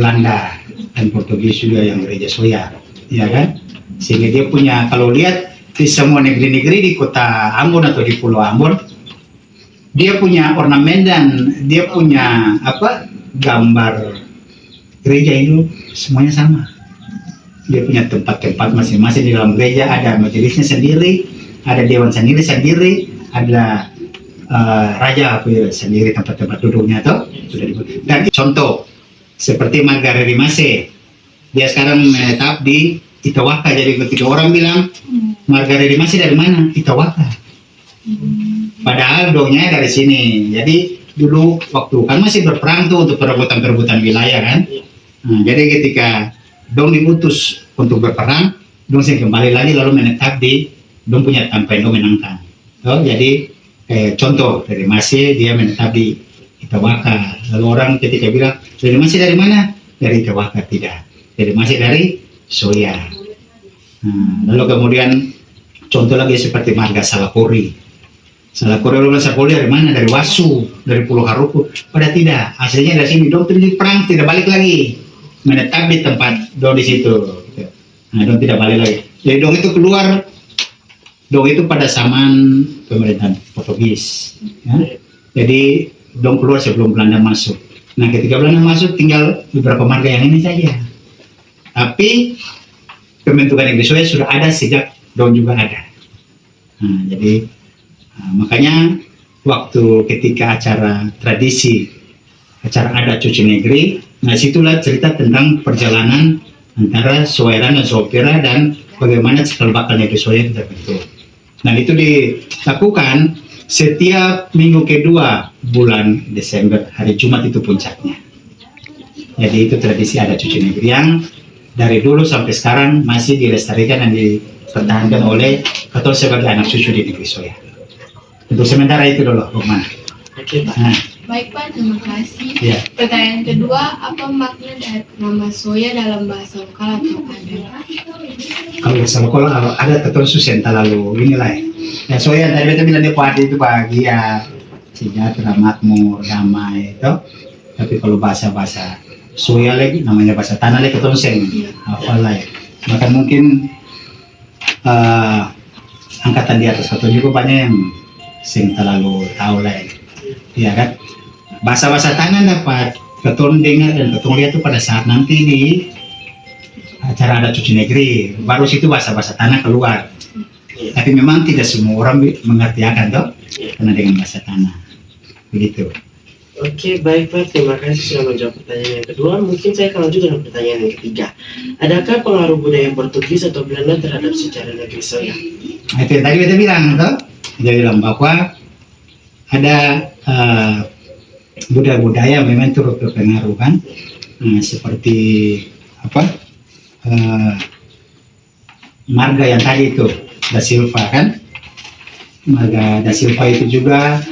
Belanda dan Portugis juga yang gereja Soya, ya kan? Sehingga dia punya, kalau lihat di semua negeri-negeri di kota Ambon atau di Pulau Ambon, dia punya ornamen dan dia punya gambar gereja itu semuanya sama. Dia punya tempat-tempat masing-masing di dalam gereja, ada majelisnya sendiri, ada dewan sendiri, ada raja sendiri tempat-tempat duduknya tuh sudah dibuat. Dan contoh seperti Margaret Rimase, dia sekarang menetap di Itawaka. Jadi ketika orang bilang Margaret Rimase dari mana? Itawaka. Padahal dongnya dari sini. Jadi dulu waktu kan masih berperang tuh untuk perebutan wilayah kan. Nah, jadi ketika dong diutus untuk berperang, dong kembali lagi lalu menetap di dong punya tempat yang dong menangkan. Jadi contoh dari Masih dia menetap di Itawaka. Lalu orang ketika bilang dari Masih dari mana? Dari Itawaka. Tidak. Dari Masih dari Soya. Lalu kemudian contoh lagi seperti marga Salakori. Salakori dari mana? Dari Wasu, dari Pulau Haruku. Pada tidak, aslinya dari sini. Dong terjadi perang, tidak balik lagi, menetap di tempat dong di situ. Nah, dong tidak balik lagi. Jadi dong itu keluar, dong itu pada zaman pemerintahan Portugis. Ya. Jadi dong keluar sebelum Belanda masuk. Nah, ketika Belanda masuk, tinggal beberapa marga yang ini saja. Tapi pembentukan negeri Soya sudah ada sejak dong juga ada. Nah, jadi makanya waktu ketika acara tradisi, acara adat cuci negeri, nah situlah cerita tentang perjalanan antara Soeran dan Sopira dan bagaimana cikal bakal negeri Soya itu terbentuk. Nah itu dilakukan setiap minggu kedua bulan Desember, hari Jumat itu puncaknya. Jadi itu tradisi adat cuci negeri yang dari dulu sampai sekarang masih dilestarikan dan dipertahankan oleh Katol sebagai anak cucu di negeri Soya. Untuk sementara itu dulu, Rukman. Oke, Pak. Baik Pak, terima kasih. Ya. Pertanyaan kedua, apa makna dari nama Soya dalam bahasa lokal atau adat? Kalau bahasa lokal ada Katol susenta lalu inilah ya. Soya tadi kita bilang dia kuat itu bahagia, sejahtera, makmur, damai itu. Tapi kalau bahasa Soya lagi, namanya bahasa tanah lagi Katol seng, apa lagi. Bahkan mungkin angkatan di atas Katol juga banyak yang sing terlalu tahu lah ya kan. Bahasa tanah dapat ketong dengar dan ketong lihat tuh pada saat nanti di acara adat cuci negeri, baru situ bahasa tanah keluar. Tapi memang tidak semua orang mengerti akan toh, karena dengan bahasa tanah begitu. Oke, baik Pak, terima kasih sudah menjawab pertanyaan yang kedua. Mungkin saya akan lanjut dengan pertanyaan yang ketiga. Adakah pengaruh budaya Portugis atau Belanda terhadap sejarah negeri Soya? Itu yang tadi kita bilang toh. Jadi dalam bahwa ada budaya-budaya memang turut berpengaruh kan, seperti marga yang tadi itu Da Silva kan, marga Da Silva itu juga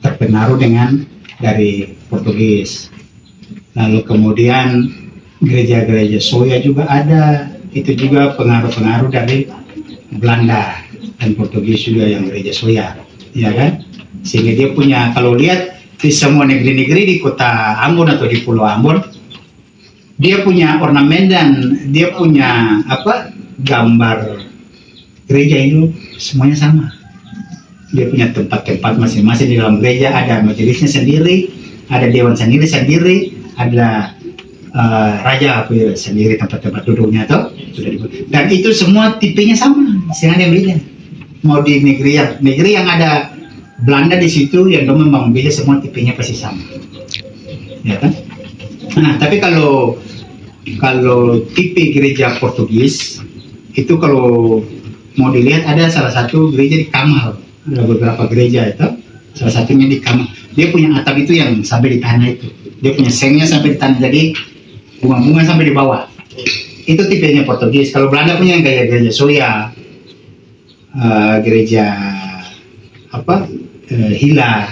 terpengaruh dengan dari Portugis. Lalu kemudian gereja-gereja Soya juga ada, itu juga pengaruh-pengaruh dari Belanda dan Portugis juga yang gereja Soya, ya kan? Sehingga dia punya, kalau lihat di semua negeri-negeri di kota Ambon atau di Pulau Ambon, dia punya ornamen dan dia punya gambar gereja itu semuanya sama. Dia punya tempat-tempat masing-masing di dalam gereja, ada majelisnya sendiri, ada dewan sendiri, ada raja sendiri tempat-tempat duduknya tuh sudah dibuat. Dan itu semua tipenya sama, sehingga ada yang beda. Mau di negeri yang ada Belanda di situ, yang memang beda, semua tipenya pasti sama, ya kan? Nah, tapi kalau tipe gereja Portugis itu kalau mau dilihat ada salah satu gereja di Kamal, ada beberapa gereja itu, salah satunya di Kamal. Dia punya atap itu yang sampai di tanah itu, dia punya sengnya sampai di tanah, jadi bunga-bunga sampai di bawah. Itu tipenya Portugis. Kalau Belanda punya yang kayak gereja Soya, gereja Hila,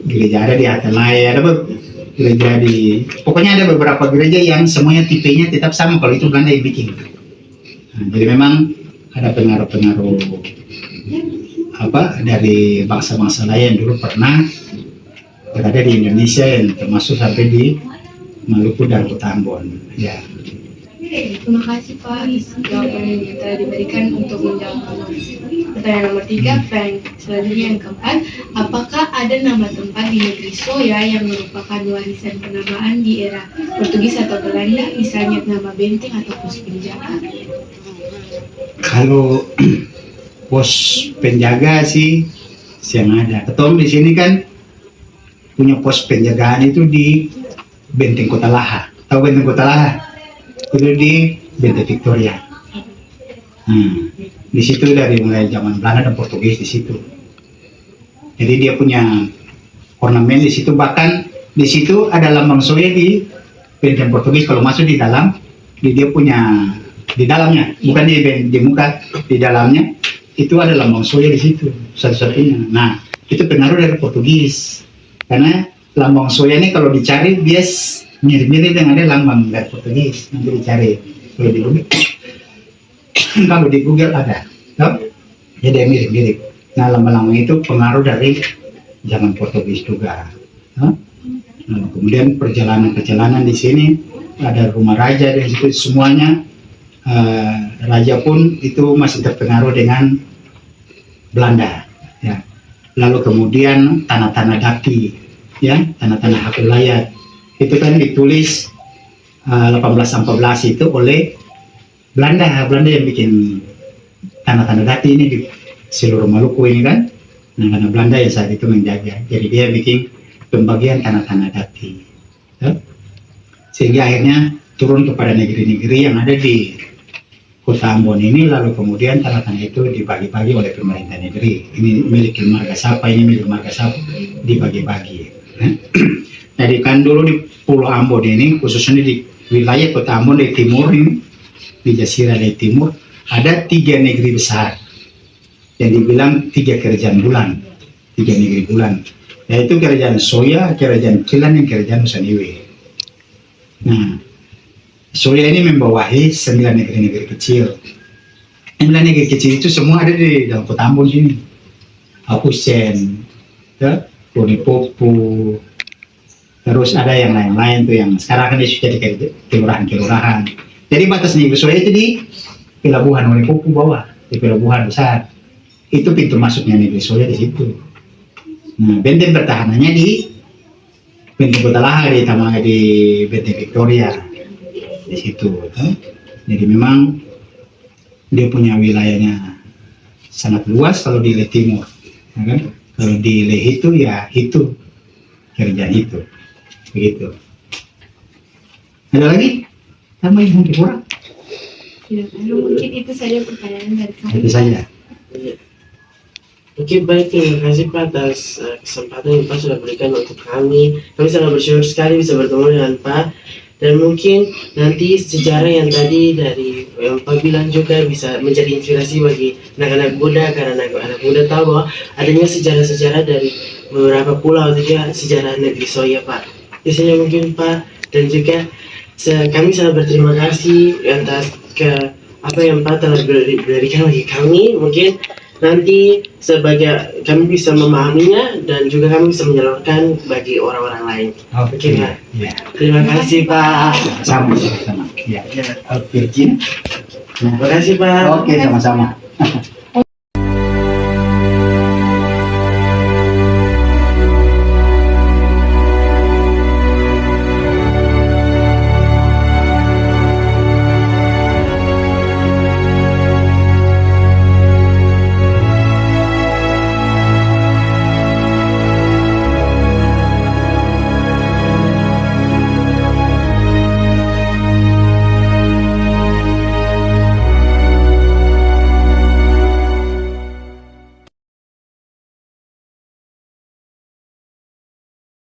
gereja ada di Atalaya, ada gereja pokoknya ada beberapa gereja yang semuanya tipenya tetap sama. Kalau itu Belanda yang bikin. Nah, jadi memang ada pengaruh-pengaruh dari bangsa-bangsa lain yang dulu pernah berada di Indonesia, yang termasuk sampai di Maluku dan Kota Ambon. Ya. Terima kasih Pak atas jawaban yang telah diberikan untuk menjawab pertanyaan nomor 3. Pertanyaan selanjutnya yang keempat, apakah ada nama tempat di negeri Soya yang merupakan warisan penamaan di era Portugis atau Belanda, misalnya nama benteng atau pos penjaga? Kalau pos penjaga sih yang ada. Ketom di sini kan punya pos penjagaan itu di Benteng Kota Laha. Tahu Benteng Kota Laha? Itu di Benteng Victoria. Di situ dari mulai zaman Belanda dan Portugis di situ. Jadi dia punya ornamen di situ, bahkan di situ ada lambang Soya di Benteng Portugis. Kalau masuk di dalam, dia punya di dalamnya, bukan di muka, di dalamnya itu ada lambang Soya di situ satu-satunya. Nah, itu pengaruh dari Portugis. Karena lambang Soya ini kalau dicari dia mirip-mirip dengan ada lambang dari Portugis. Nanti dicari kalau di Google, kalau di Google ada, no? Jadi mirip-mirip. Nah, lambang-lambang itu pengaruh dari zaman Portugis juga. No? Nah, kemudian perjalanan-perjalanan di sini ada rumah raja di situ semuanya. Raja pun itu masih terpengaruh dengan Belanda. Ya. Lalu kemudian tanah-tanah daki, ya, tanah-tanah hak wilayah itu kan ditulis 1814 itu oleh Belanda yang bikin tanah-tanah daki ini di seluruh Maluku ini kan. Nah, karena Belanda yang saat itu menjaga, jadi dia bikin pembagian tanah-tanah daki, ya. Sehingga akhirnya turun kepada negeri-negeri yang ada di Kota Ambon ini, lalu kemudian tanah-tanah itu dibagi-bagi oleh pemerintah negeri. Ini milik marga siapa, ini milik marga siapa, dibagi-bagi. Jadi kan dulu di Pulau Ambon ini, khususnya di wilayah Kota Ambon di timur ini, di Jasira di timur, ada 3 negeri besar yang dibilang 3 kerajaan bulan, 3 negeri bulan, yaitu kerajaan Soya, kerajaan Kilan, dan kerajaan Nusaniwe. Nah, Soya ini membawahi 9 negeri-negeri kecil. 9 negeri kecil itu semua ada di dalam Kota Ambon sini. Akusen, ya, Ponipopu, terus ada yang lain-lain tuh yang sekarang kan sudah jadi kelurahan-kelurahan. Jadi batas negeri Soya itu di pelabuhan Ponipopu bawah, di pelabuhan besar. Itu pintu masuknya negeri Soya di situ. Nah, benteng pertahanannya di Benteng Kota Laha, di Benteng Victoria. Di situ, jadi memang dia punya wilayahnya sangat luas kalau di Le Timur, ya kan? Kalau di Le itu ya itu kerjaan itu, begitu. Ada lagi? Tambahin mungkin kurang? Tidak ada, mungkin itu saja pertanyaan dari kami. Itu saja. Oke, baik, terima kasih Pak atas kesempatan yang Pak sudah berikan untuk kami. Kami sangat bersyukur sekali bisa bertemu dengan Pak. Dan mungkin nanti sejarah yang tadi dari yang Pak bilang juga bisa menjadi inspirasi bagi anak-anak muda, karena anak-anak muda tahu bahwa adanya sejarah-sejarah dari beberapa pulau, juga sejarah negeri Soya Pak. Biasanya mungkin Pak, dan juga kami sangat berterima kasih atas apa yang Pak telah berikan bagi kami. Mungkin nanti sebagai kami bisa memahaminya dan juga kami bisa menyalurkan bagi orang-orang lain. Oke, Pak. ya. Terima kasih Pak. Sama-sama. Ya. Oke, Jin. Terima kasih Pak. Oke, sama-sama.